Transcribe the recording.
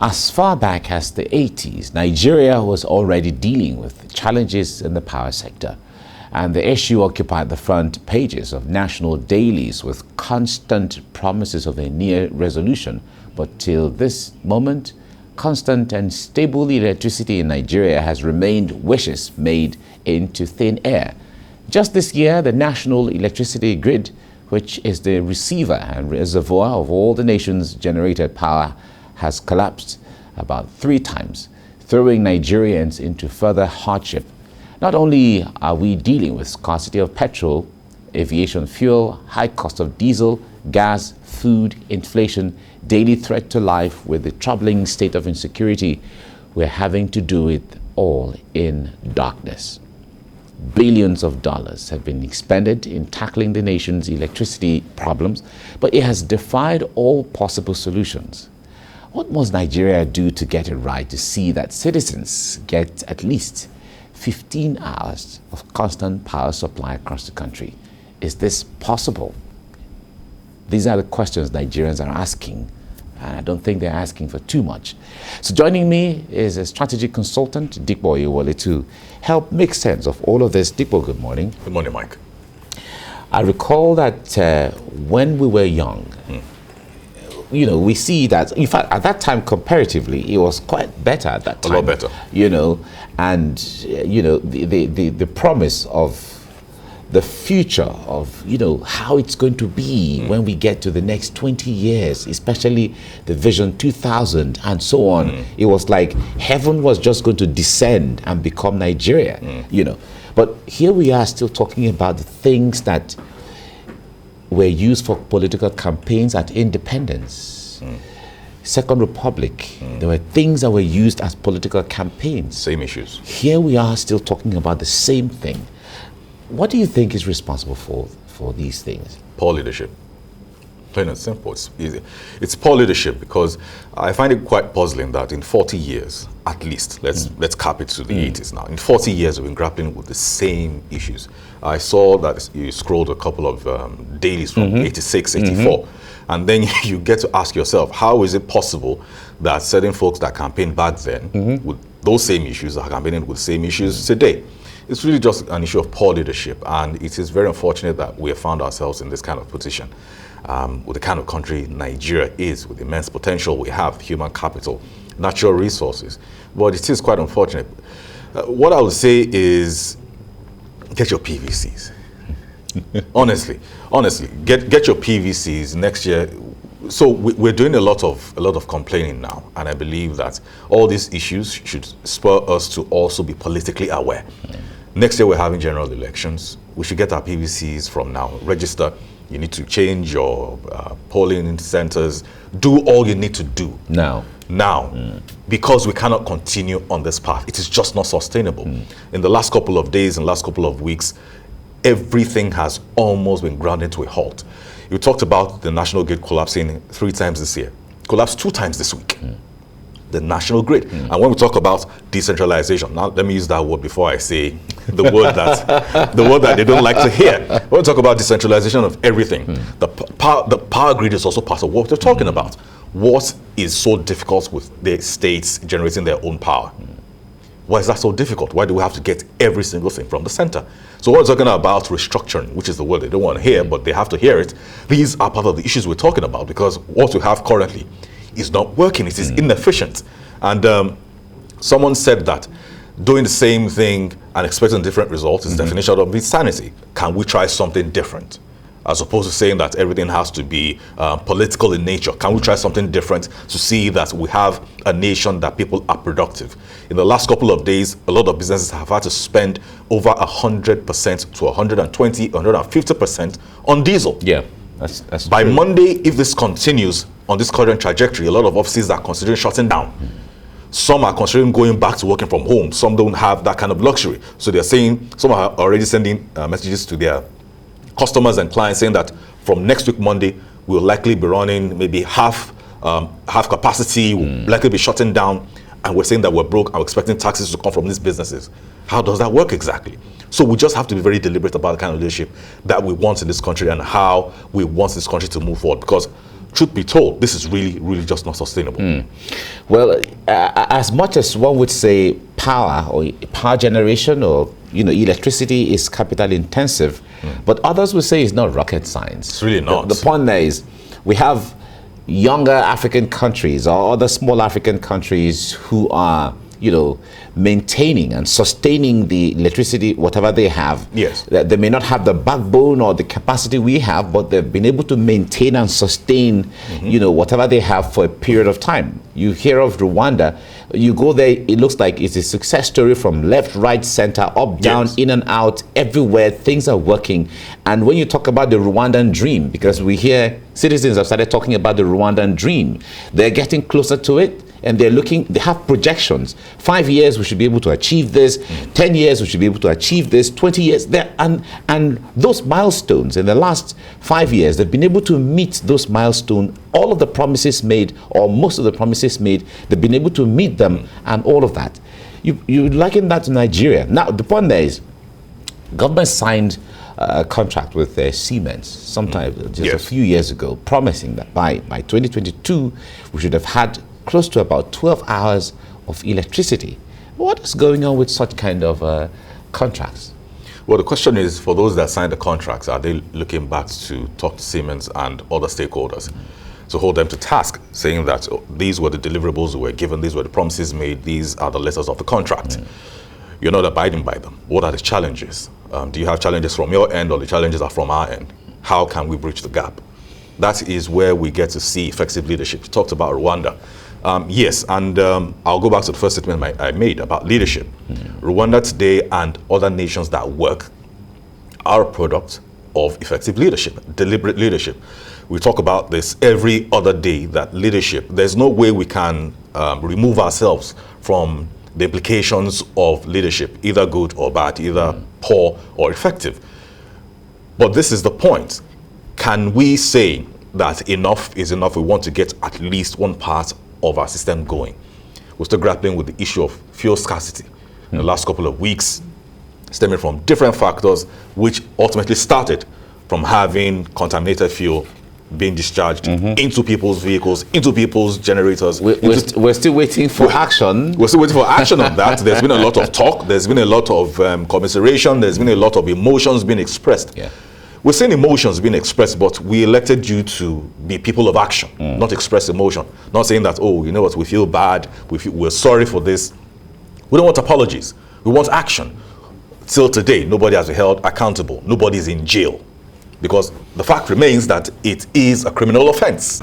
As far back as the 80s, Nigeria was already dealing with challenges in the power sector, and the issue occupied the front pages of national dailies with constant promises of a near resolution. But till this moment, constant and stable electricity in Nigeria has remained wishes made into thin air. Just this year, the national electricity grid, which is the receiver and reservoir of all the nation's generated power, has collapsed about 3 times, throwing Nigerians into further hardship. Not only are we dealing with scarcity of petrol, aviation fuel, high cost of diesel, gas, food, inflation, daily threat to life with the troubling state of insecurity, we're having to do it all in darkness. Billions of dollars have been expended in tackling the nation's electricity problems, but it has defied all possible solutions. What must Nigeria do to get it right to see that citizens get at least 15 hours of constant power supply across the country? Is this possible? These are the questions Nigerians are asking, and I don't think they're asking for too much. So joining me is a strategy consultant, Dikbo Oyewole, to help make sense of all of this. Dikbo, good morning. Good morning, Mike. I recall that when we were young, you know, we see that, in fact, at that time, comparatively, it was quite better at that time. A lot better. You know, and, you know, the promise of the future of, you know, how it's going to be when we get to the next 20 years, especially the Vision 2000 and so on. It was like heaven was just going to descend and become Nigeria, you know. But here we are still talking about the things that were used for political campaigns at independence. Second Republic, there were things that were used as political campaigns. Same issues. Here we are still talking about the same thing. What do you think is responsible for these things? Poor leadership. Plain and simple. It's easy. It's poor leadership because I find it quite puzzling that in 40 years, at least, let's cap it to the 80s now. In 40 years, we've been grappling with the same issues. I saw that you scrolled a couple of dailies from 86, 84, and then you get to ask yourself, how is it possible that certain folks that campaigned back then with those same issues are campaigning with the same issues today? It's really just an issue of poor leadership, and it is very unfortunate that we have found ourselves in this kind of position. With the kind of country Nigeria is, with the immense potential we have, human capital, natural resources. But it is quite unfortunate. What I would say is, get your PVCs. honestly, get your PVCs next year. So we're doing a lot of complaining now, and I believe that all these issues should spur us to also be politically aware. Next year we're having general elections. We should get our PVCs from now. Register. You need to change your polling centers. Do all you need to do Now, because we cannot continue on this path. It is just not sustainable. In the last couple of days and last couple of weeks, everything has almost been ground into a halt. You talked about the national grid collapsing 3 times this year. Collapsed 2 times this week. The national grid. And when we talk about decentralization, now let me use that word before I say the word that they don't like to hear. When we talk about decentralization of everything, the power grid is also part of what they're talking about. What is so difficult with the states generating their own power? Why is that so difficult? Why do we have to get every single thing from the center? So when we're talking about restructuring, which is the word they don't want to hear, but they have to hear it, these are part of the issues we're talking about, because what we have currently is not working. It is inefficient. And someone said that doing the same thing and expecting different results is the definition of insanity. Can we try something different? As opposed to saying that everything has to be political in nature. Can we try something different to see that we have a nation that people are productive? In the last couple of days, a lot of businesses have had to spend over 100% to 120, 150% on diesel. yeah, that's By true. Monday, if this continues on this current trajectory, a lot of offices are considering shutting down. Some are considering going back to working from home. Some don't have that kind of luxury. So they're saying, some are already sending messages to their customers and clients saying that from next week Monday, we'll likely be running maybe half capacity, we'll likely be shutting down, and we're saying that we're broke and we're expecting taxes to come from these businesses. How does that work exactly? So we just have to be very deliberate about the kind of leadership that we want in this country and how we want this country to move forward. Because truth be told, this is really just not sustainable. Well, as much as one would say power or power generation or electricity is capital intensive, but others would say it's not rocket science. It's really not. The point there is we have younger African countries or other small African countries who are maintaining and sustaining the electricity, whatever they have. Yes. They may not have the backbone or the capacity we have, but they've been able to maintain and sustain, whatever they have for a period of time. You hear of Rwanda, you go there, it looks like it's a success story from left, right, center, up, down, Yes. in and out, everywhere, things are working. And when you talk about the Rwandan dream, because we hear citizens have started talking about the Rwandan dream, they're getting closer to it. And they have projections. 5 years, we should be able to achieve this. 10 years, we should be able to achieve this. 20 years, and those milestones in the last 5 years, they've been able to meet those milestones. All of the promises made, or most of the promises made, they've been able to meet them, and all of that. You liken that to Nigeria. Now, the point there is, government signed a contract with Siemens sometime just a few years ago, promising that by 2022, we should have had close to about 12 hours of electricity. What is going on with such kind of contracts? Well, the question is, for those that signed the contracts, are they looking back to talk to Siemens and other stakeholders to hold them to task, saying that these were the deliverables we were given, these were the promises made, these are the letters of the contract. You're not abiding by them. What are the challenges? Do you have challenges from your end, or the challenges are from our end? How can we bridge the gap? That is where we get to see effective leadership. You talked about Rwanda. Yes, and I'll go back to the first statement I made about leadership. Rwanda today and other nations that work are a product of effective leadership, deliberate leadership. We talk about this every other day, that leadership, there's no way we can remove ourselves from the implications of leadership, either good or bad, either poor or effective. But this is the point. Can we say that enough is enough? We want to get at least one part of our system going. We're still grappling with the issue of fuel scarcity in the last couple of weeks, stemming from different factors, which ultimately started from having contaminated fuel being discharged into people's vehicles, into people's generators. We're still waiting for action. We're still waiting for action on that. There's been a lot of talk. There's been a lot of commiseration. There's been a lot of emotions being expressed. Yeah. We're seeing emotions being expressed, but we elected you to be people of action, not express emotion. Not saying that, oh, you know what, we feel bad, we're sorry for this. We don't want apologies. We want action. Till today, nobody has been held accountable. Nobody's in jail. Because the fact remains that it is a criminal offense.